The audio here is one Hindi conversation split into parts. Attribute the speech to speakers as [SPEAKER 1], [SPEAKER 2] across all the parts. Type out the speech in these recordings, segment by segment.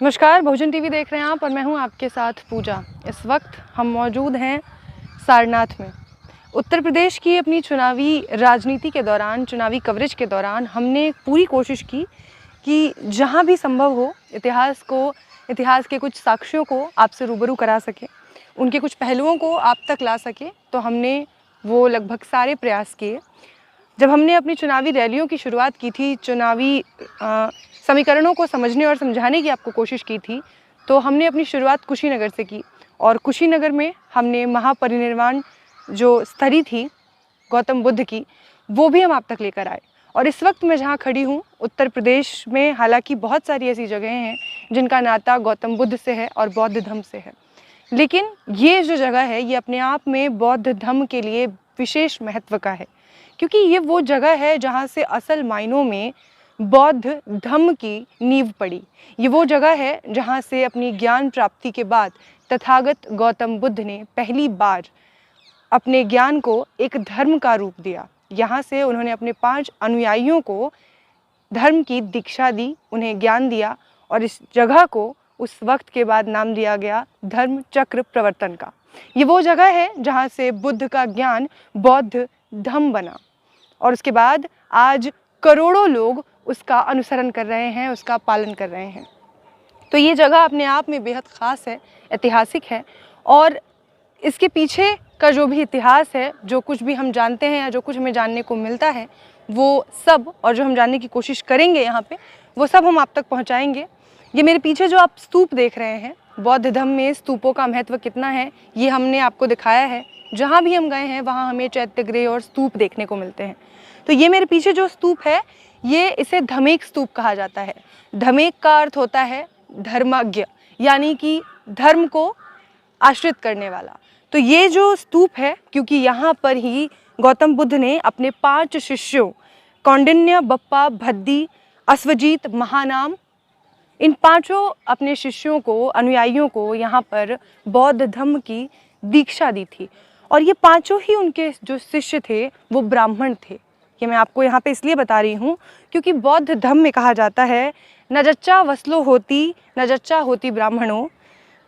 [SPEAKER 1] नमस्कार, बहुजन टीवी देख रहे हैं आप और मैं हूं आपके साथ पूजा। इस वक्त हम मौजूद हैं सारनाथ में। उत्तर प्रदेश की अपनी चुनावी राजनीति के दौरान, चुनावी कवरेज के दौरान हमने पूरी कोशिश की कि जहां भी संभव हो इतिहास के कुछ साक्ष्यों को आपसे रूबरू करा सकें, उनके कुछ पहलुओं को आप तक ला सकें। तो हमने वो लगभग सारे प्रयास किए। जब हमने अपनी चुनावी रैलियों की शुरुआत की थी, चुनावी समीकरणों को समझने और समझाने की आपको कोशिश की थी, तो हमने अपनी शुरुआत कुशीनगर से की और कुशीनगर में हमने महापरिनिर्वाण जो स्थली थी गौतम बुद्ध की, वो भी हम आप तक लेकर आए। और इस वक्त मैं जहाँ खड़ी हूँ उत्तर प्रदेश में, हालांकि बहुत सारी ऐसी जगहें हैं जिनका नाता गौतम बुद्ध से है और बौद्ध धर्म से है, लेकिन ये जो जगह है ये अपने आप में बौद्ध धर्म के लिए विशेष महत्व का है, क्योंकि ये वो जगह है जहाँ से असल मायनों में बौद्ध धर्म की नींव पड़ी। ये वो जगह है जहाँ से अपनी ज्ञान प्राप्ति के बाद तथागत गौतम बुद्ध ने पहली बार अपने ज्ञान को एक धर्म का रूप दिया। यहाँ से उन्होंने अपने 5 अनुयायियों को धर्म की दीक्षा दी, उन्हें ज्ञान दिया और इस जगह को उस वक्त के बाद नाम दिया गया धर्म चक्र प्रवर्तन का। ये वो जगह है जहाँ से बुद्ध का ज्ञान बौद्ध धम्म बना और उसके बाद आज करोड़ों लोग उसका अनुसरण कर रहे हैं, उसका पालन कर रहे हैं। तो ये जगह अपने आप में बेहद ख़ास है, ऐतिहासिक है और इसके पीछे का जो भी इतिहास है, जो कुछ भी हम जानते हैं या जो कुछ हमें जानने को मिलता है, वो सब और जो हम जानने की कोशिश करेंगे यहाँ पे, वो सब हम आप तक पहुँचाएंगे। ये मेरे पीछे जो आप स्तूप देख रहे हैं, बौद्ध धर्म में स्तूपों का महत्व कितना है ये हमने आपको दिखाया है। जहाँ भी हम गए हैं वहाँ हमें चैत्यगृह और स्तूप देखने को मिलते हैं। तो ये मेरे पीछे जो स्तूप है, ये इसे धमेक स्तूप कहा जाता है। धमेक का अर्थ होता है धर्मज्ञ, यानी कि धर्म को आश्रित करने वाला। तो ये जो स्तूप है, क्योंकि यहाँ पर ही गौतम बुद्ध ने अपने 5 शिष्यों कौंडिन्य, बप्पा, भद्दी, अश्वजीत, महानाम, इन 5 अपने शिष्यों को, अनुयायियों को यहाँ पर बौद्ध धर्म की दीक्षा दी थी। और ये 5 ही उनके जो शिष्य थे वो ब्राह्मण थे। ये मैं आपको यहाँ पे इसलिए बता रही हूँ क्योंकि बौद्ध धर्म में कहा जाता है न जच्चा वसलो होती न जच्चा होती ब्राह्मणों,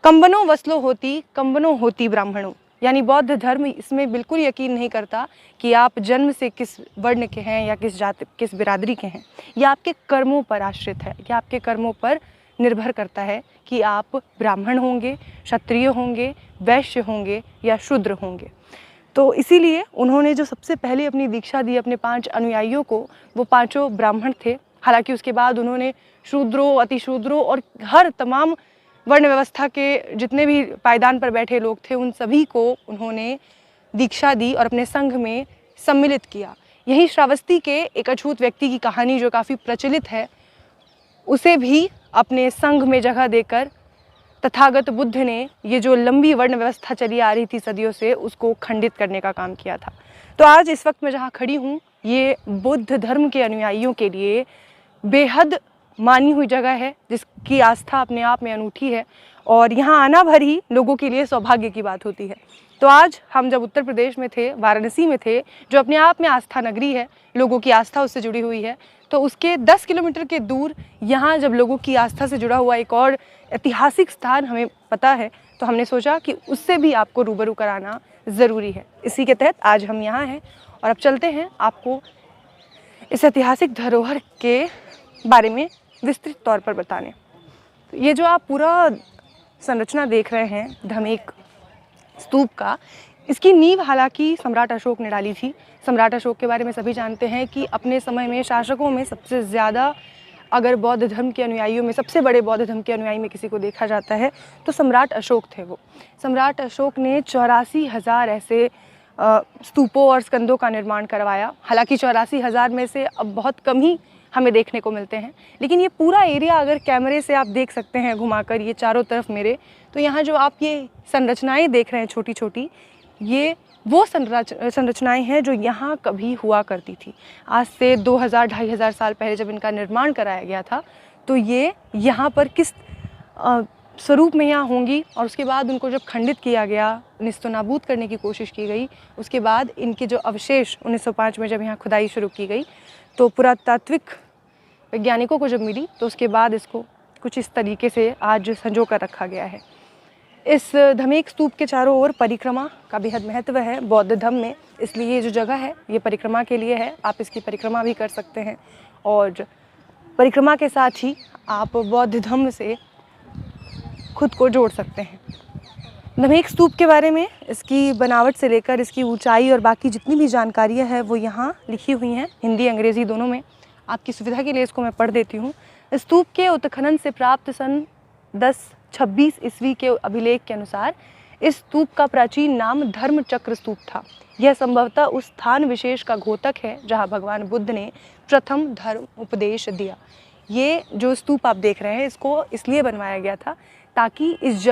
[SPEAKER 1] कंबनो वसलो होती कंबनो होती ब्राह्मणों। यानी बौद्ध धर्म इसमें बिल्कुल यकीन नहीं करता कि आप जन्म से किस वर्ण के हैं या किस जाति, किस बिरादरी के हैं। यह आपके कर्मों पर आश्रित है, यह आपके कर्मों पर निर्भर करता है कि आप ब्राह्मण होंगे, क्षत्रिय होंगे, वैश्य होंगे या शूद्र होंगे। तो इसीलिए उन्होंने जो सबसे पहले अपनी दीक्षा दी अपने 5 अनुयायियों को, वो 5 ब्राह्मण थे। हालांकि उसके बाद उन्होंने शूद्रों, अतिशूद्रों और हर तमाम वर्ण व्यवस्था के जितने भी पायदान पर बैठे लोग थे, उन सभी को उन्होंने दीक्षा दी और अपने संघ में सम्मिलित किया। यही श्रावस्ती के एक अछूत व्यक्ति की कहानी जो काफ़ी प्रचलित है, उसे भी अपने संघ में जगह देकर तथागत बुद्ध ने ये जो लंबी वर्ण व्यवस्था चली आ रही थी सदियों से, उसको खंडित करने का काम किया था। तो आज इस वक्त मैं जहाँ खड़ी हूँ, ये बुद्ध धर्म के अनुयायियों के लिए बेहद मानी हुई जगह है, जिसकी आस्था अपने आप में अनूठी है और यहाँ आना भर ही लोगों के लिए सौभाग्य की बात होती है। तो आज हम जब उत्तर प्रदेश में थे, वाराणसी में थे, जो अपने आप में आस्था नगरी है, लोगों की आस्था उससे जुड़ी हुई है, तो उसके 10 किलोमीटर के दूर यहाँ जब लोगों की आस्था से जुड़ा हुआ एक और ऐतिहासिक स्थान हमें पता है, तो हमने सोचा कि उससे भी आपको रूबरू कराना ज़रूरी है। इसी के तहत आज हम यहाँ हैं और अब चलते हैं आपको इस ऐतिहासिक धरोहर के बारे में विस्तृत तौर पर बताने। तो ये जो आप पूरा संरचना देख रहे हैं धमेक स्तूप का, इसकी नींव हालांकि सम्राट अशोक ने डाली थी। सम्राट अशोक के बारे में सभी जानते हैं कि अपने समय में शासकों में सबसे ज़्यादा, अगर बौद्ध धर्म के अनुयायियों में सबसे बड़े बौद्ध धर्म के अनुयायी में किसी को देखा जाता है तो सम्राट अशोक थे वो। सम्राट अशोक ने 84,000 ऐसे स्तूपों और स्कंदों का निर्माण करवाया। हालांकि 84,000 में से अब बहुत कम ही हमें देखने को मिलते हैं, लेकिन ये पूरा एरिया अगर कैमरे से आप देख सकते हैं घुमाकर, ये चारों तरफ मेरे, तो यहाँ जो आप ये संरचनाएं देख रहे हैं छोटी छोटी, ये वो संरचनाएं हैं जो यहाँ कभी हुआ करती थी। आज से 2000-2500 साल पहले जब इनका निर्माण कराया गया था, तो ये यहाँ पर किस स्वरूप में यहाँ होंगी और उसके बाद उनको जब खंडित किया गया, निस्तनाबूद करने की कोशिश की गई, उसके बाद इनके जो अवशेष 1905 में जब यहाँ खुदाई शुरू की गई, तो पुरातात्विक वैज्ञानिकों को जब मिली, तो उसके बाद इसको कुछ इस तरीके से आज संजो कर रखा गया है। इस धमेक स्तूप के चारों ओर परिक्रमा का बेहद महत्व है बौद्ध धर्म में, इसलिए ये जो जगह है ये परिक्रमा के लिए है। आप इसकी परिक्रमा भी कर सकते हैं और परिक्रमा के साथ ही आप बौद्ध धर्म से खुद को जोड़ सकते हैं। धमेक स्तूप के बारे में, इसकी बनावट से लेकर इसकी ऊंचाई और बाकी जितनी भी जानकारियाँ हैं वो यहाँ लिखी हुई हैं, हिंदी अंग्रेज़ी दोनों में। आपकी सुविधा के लिए इसको मैं पढ़ देती हूँ। स्तूप के उत्खनन से प्राप्त सन 1026 ईस्वी के अभिलेख के अनुसार इस स्तूप का प्राचीन नाम धर्मचक्र स्तूप था। यह संभवतः उस स्थान विशेष का घोतक है जहाँ भगवान बुद्ध ने प्रथम धर्म उपदेश दिया। ये जो स्तूप आप देख रहे हैं इसको इसलिए बनवाया गया था ताकि इस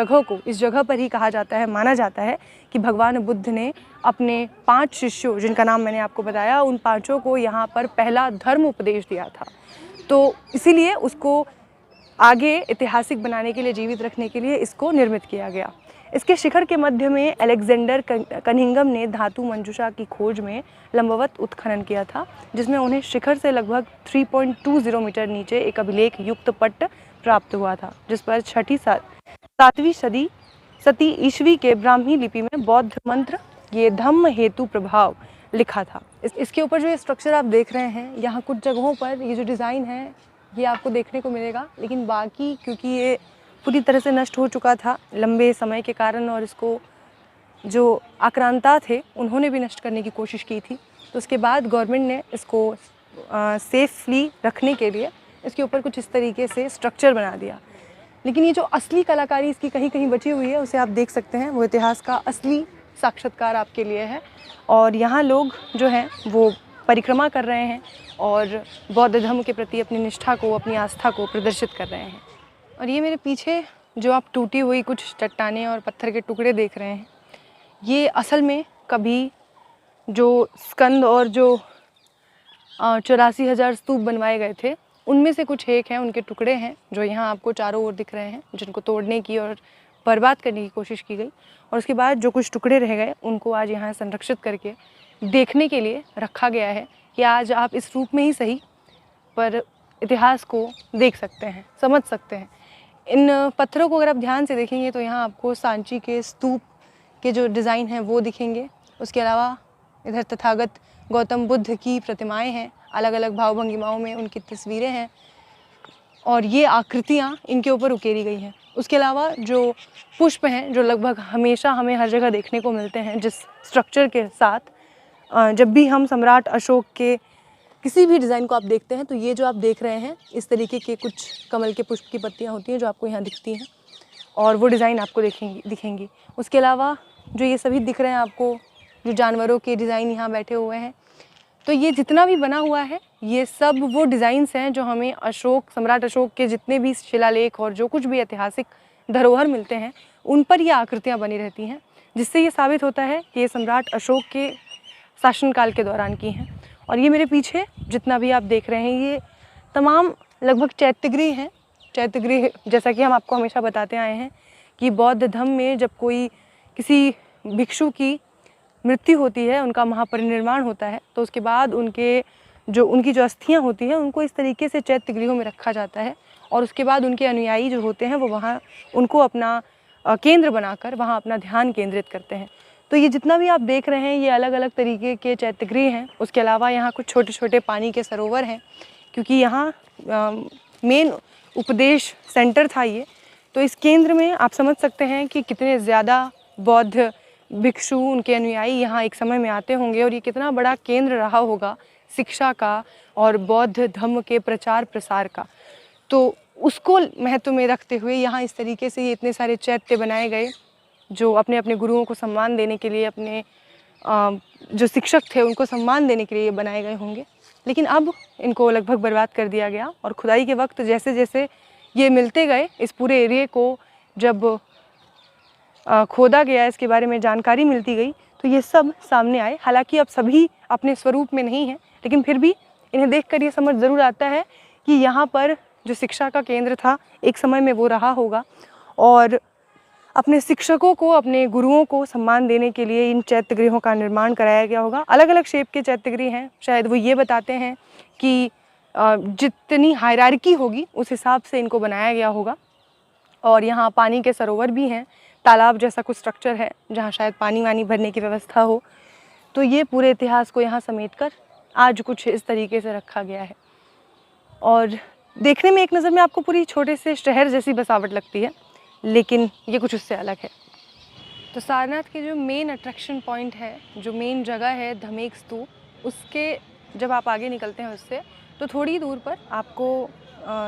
[SPEAKER 1] जगह पर ही कहा जाता है, माना जाता है कि भगवान बुद्ध ने अपने 5 शिष्यों, जिनका नाम मैंने आपको बताया, उन 5 को यहाँ पर पहला धर्म उपदेश दिया था। तो इसीलिए उसको आगे ऐतिहासिक बनाने के लिए, जीवित रखने के लिए इसको निर्मित किया गया। इसके शिखर के मध्य में अलेक्जेंडर कनिंघम ने धातु मंजूषा की खोज में लंबवत उत्खनन किया था, जिसमें उन्हें शिखर से लगभग 3.20 मीटर नीचे एक अभिलेख युक्त पट्ट प्राप्त हुआ था, जिस पर 7वीं सदी ईस्वी के ब्राह्मी लिपि में बौद्ध मंत्र ये धम्म हेतु प्रभाव लिखा था। इसके ऊपर जो ये स्ट्रक्चर आप देख रहे हैं, यहाँ कुछ जगहों पर ये जो डिज़ाइन है ये आपको देखने को मिलेगा, लेकिन बाकी क्योंकि ये पूरी तरह से नष्ट हो चुका था लंबे समय के कारण और इसको जो आक्रांता थे उन्होंने भी नष्ट करने की कोशिश की थी, तो उसके बाद गवर्नमेंट ने इसको सेफली रखने के लिए इसके ऊपर कुछ इस तरीके से स्ट्रक्चर बना दिया। लेकिन ये जो असली कलाकारी इसकी कहीं कहीं बची हुई है उसे आप देख सकते हैं, वो इतिहास का असली साक्षात्कार आपके लिए है। और यहाँ लोग जो हैं वो परिक्रमा कर रहे हैं और बौद्ध धर्म के प्रति अपनी निष्ठा को, अपनी आस्था को प्रदर्शित कर रहे हैं। और ये मेरे पीछे जो आप टूटी हुई कुछ चट्टानें और पत्थर के टुकड़े देख रहे हैं, ये असल में कभी जो स्कंद और जो 84,000 स्तूप बनवाए गए थे उनमें से कुछ एक हैं, उनके टुकड़े हैं जो यहाँ आपको चारों ओर दिख रहे हैं, जिनको तोड़ने की और बर्बाद करने की कोशिश की गई। और उसके बाद जो कुछ टुकड़े रह गए उनको आज यहाँ संरक्षित करके देखने के लिए रखा गया है कि आज आप इस रूप में ही सही पर इतिहास को देख सकते हैं, समझ सकते हैं। इन पत्थरों को अगर आप ध्यान से देखेंगे तो यहाँ आपको सांची के स्तूप के जो डिज़ाइन हैं वो दिखेंगे। उसके अलावा इधर तथागत गौतम बुद्ध की प्रतिमाएं हैं, अलग अलग भाव भंगिमाओं में उनकी तस्वीरें हैं और ये आकृतियाँ इनके ऊपर उकेरी गई हैं। उसके अलावा जो पुष्प हैं जो लगभग हमेशा हमें हर जगह देखने को मिलते हैं, जिस स्ट्रक्चर के साथ जब भी हम सम्राट अशोक के किसी भी डिज़ाइन को आप देखते हैं तो ये जो आप देख रहे हैं इस तरीके के कुछ कमल के पुष्प की पत्तियाँ होती हैं जो आपको यहाँ दिखती हैं और वो डिज़ाइन आपको दिखेंगी। उसके अलावा जो ये सभी दिख रहे हैं आपको, जो जानवरों के डिज़ाइन यहाँ बैठे हुए हैं, तो ये जितना भी बना हुआ है ये सब वो डिज़ाइंस हैं जो हमें सम्राट अशोक के जितने भी शिलालेख और जो कुछ भी ऐतिहासिक धरोहर मिलते हैं उन पर ये आकृतियाँ बनी रहती हैं, जिससे ये साबित होता है कि ये सम्राट अशोक के शासनकाल के दौरान की हैं। और ये मेरे पीछे जितना भी आप देख रहे हैं ये तमाम लगभग चैत्यगृह हैं। चैत्यगृह जैसा कि हम आपको हमेशा बताते आए हैं कि बौद्ध धर्म में जब कोई किसी भिक्षु की मृत्यु होती है, उनका महापरिनिर्वाण होता है, तो उसके बाद उनकी जो अस्थियाँ होती हैं उनको इस तरीके से चैत्यगृहों में रखा जाता है और उसके बाद उनके अनुयायी जो होते हैं वो वहाँ उनको अपना केंद्र बनाकर वहाँ अपना ध्यान केंद्रित करते हैं। तो ये जितना भी आप देख रहे हैं ये अलग अलग तरीके के चैत्यगृह हैं। उसके अलावा यहाँ कुछ छोटे छोटे पानी के सरोवर हैं, क्योंकि यहाँ मेन उपदेश सेंटर था ये। तो इस केंद्र में आप समझ सकते हैं कि कितने ज़्यादा बौद्ध भिक्षु, उनके अनुयायी यहाँ एक समय में आते होंगे और ये कितना बड़ा केंद्र रहा होगा शिक्षा का और बौद्ध धर्म के प्रचार प्रसार का। तो उसको महत्व में रखते हुए यहाँ इस तरीके से ये इतने सारे चैत्य बनाए गए जो अपने अपने गुरुओं को सम्मान देने के लिए, अपने जो शिक्षक थे उनको सम्मान देने के लिए ये बनाए गए होंगे। लेकिन अब इनको लगभग बर्बाद कर दिया गया और खुदाई के वक्त जैसे जैसे ये मिलते गए, इस पूरे एरिए को जब खोदा गया, इसके बारे में जानकारी मिलती गई, तो ये सब सामने आए। हालांकि अब सभी अपने स्वरूप में नहीं हैं, लेकिन फिर भी इन्हें देखकर ये समझ ज़रूर आता है कि यहाँ पर जो शिक्षा का केंद्र था एक समय में वो रहा होगा और अपने शिक्षकों को, अपने गुरुओं को सम्मान देने के लिए इन चैत्यगृहों का निर्माण कराया गया होगा। अलग अलग शेप के चैत्यगृह हैं। शायद वो ये बताते हैं कि जितनी हायरार्की होगी उस हिसाब से इनको बनाया गया होगा। और यहाँ पानी के सरोवर भी हैं, तालाब जैसा कुछ स्ट्रक्चर है जहाँ शायद पानी वानी भरने की व्यवस्था हो। तो ये पूरे इतिहास को यहाँ समेटकर आज कुछ इस तरीके से रखा गया है। और देखने में एक नज़र में आपको पूरी छोटे से शहर जैसी बसावट लगती है, लेकिन ये कुछ उससे अलग है। तो सारनाथ के जो मेन अट्रैक्शन पॉइंट है, जो मेन जगह है धमेक स्तूप, उसके जब आप आगे निकलते हैं उससे तो थोड़ी दूर पर आपको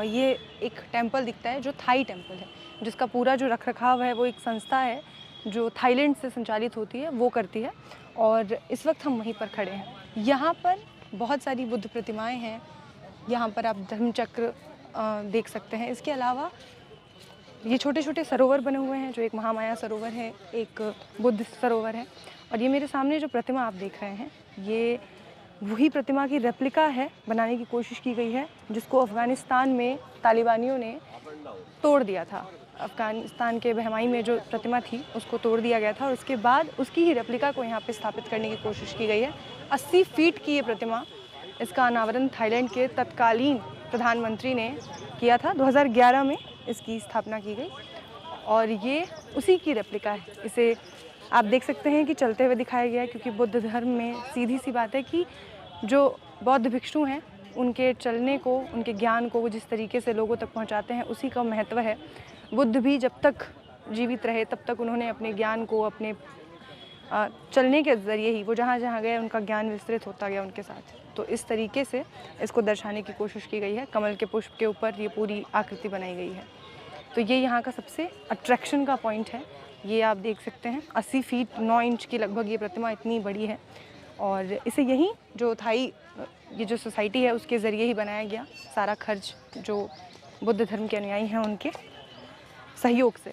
[SPEAKER 1] ये एक टेंपल दिखता है जो थाई टेंपल है, जिसका पूरा जो रखरखाव है वो एक संस्था है जो थाईलैंड से संचालित होती है, वो करती है। और इस वक्त हम वहीं पर खड़े हैं। यहाँ पर बहुत सारी बुद्ध प्रतिमाएं हैं। यहाँ पर आप धर्मचक्र देख सकते हैं। इसके अलावा ये छोटे छोटे सरोवर बने हुए हैं, जो एक महामाया सरोवर है, एक बुद्ध सरोवर है। और ये मेरे सामने जो प्रतिमा आप देख रहे हैं, ये वही प्रतिमा की रेप्लिका है, बनाने की कोशिश की गई है, जिसको अफ़गानिस्तान में तालिबानियों ने तोड़ दिया था। अफ़गानिस्तान के बहमाई में जो प्रतिमा थी उसको तोड़ दिया गया था और उसके बाद उसकी ही रेप्लिका को यहाँ पे स्थापित करने की कोशिश की गई है। 80 फीट की ये प्रतिमा, इसका अनावरण थाईलैंड के तत्कालीन प्रधानमंत्री ने किया था। 2011 में इसकी स्थापना की गई और ये उसी की रेप्लिका है। इसे आप देख सकते हैं कि चलते हुए दिखाया गया है, क्योंकि बुद्ध धर्म में सीधी सी बात है कि जो बौद्ध भिक्षु हैं उनके चलने को, उनके ज्ञान को वो जिस तरीके से लोगों तक पहुंचाते हैं, उसी का महत्व है। बुद्ध भी जब तक जीवित रहे तब तक उन्होंने अपने ज्ञान को, अपने चलने के ज़रिए ही वो जहाँ जहाँ गए उनका ज्ञान विस्तृत होता गया उनके साथ। तो इस तरीके से इसको दर्शाने की कोशिश की गई है। कमल के पुष्प के ऊपर ये पूरी आकृति बनाई गई है। तो ये यहाँ का सबसे अट्रैक्शन का पॉइंट है। ये आप देख सकते हैं 80 फीट 9 इंच की लगभग ये प्रतिमा इतनी बड़ी है और इसे यहीं जो थाई ये जो सोसाइटी है उसके ज़रिए ही बनाया गया। सारा खर्च जो बुद्ध धर्म के अनुयायी हैं उनके सहयोग से।